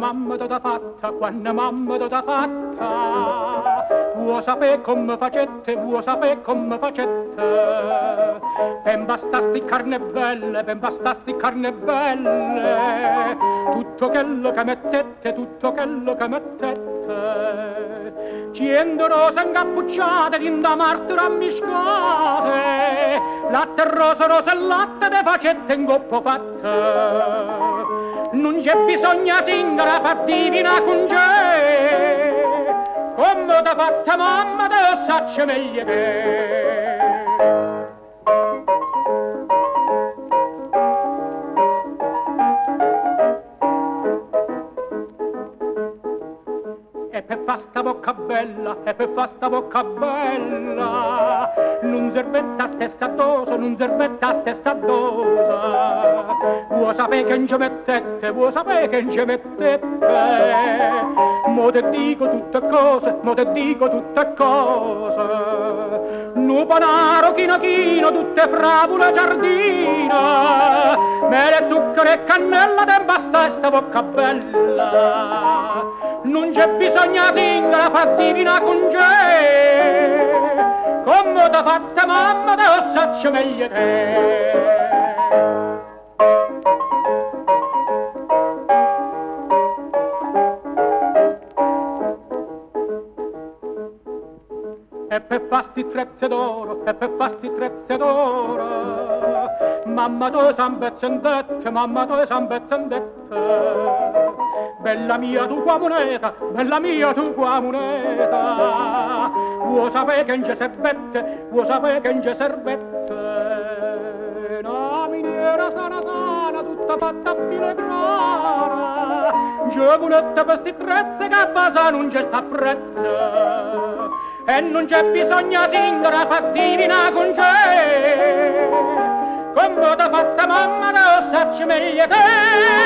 mamma t'ha fatta, quando mamma t'ha fatta, vuoi sapere come facette, vuoi sapere come facette, ben bastasti carne belle, ben bastasti carne belle, tutto quello che mettete, tutto quello che mettete, cento rose incappucciate, tinta martira ammiscate, latte rosa, rosa e latte de facette in coppo fatte. Non c'è bisogno singere per divina con te, come t'ha fatta mamma te lo saccio meglio te. E per fa sta bocca bella, e per fa sta bocca bella, non servetta stessa dose, non servetta stessa dose. Vuoi sapere che non ci mettete, vuoi sapere che non ci mettete, mo te dico tutte cose, mo te dico tutte cose. Nu panaro chino chino, tutte fravole giardina, mele, zucchero e cannella, te basta sta bocca bella. Non c'è bisogno singere per divina con te, come t'ha fatta mamma te lo saccio meglio te. E per fasti trezze d'oro, e per fasti trezze d'oro, mamma tu san bezzendette, mamma tu san bezzendette. Bella mia tu qua moneta, bella mia tu qua moneta, vuoi sapere che non c'è servette, vuoi sapere che non c'è servette. Una miniera sana sana, tutta fatta a filigrana, giovanetta per sti trezze che a basa non c'è sta prezzo. E non c'è bisogno singere per divina con te, come t'ha fatta mamma te lo saccio meglio te.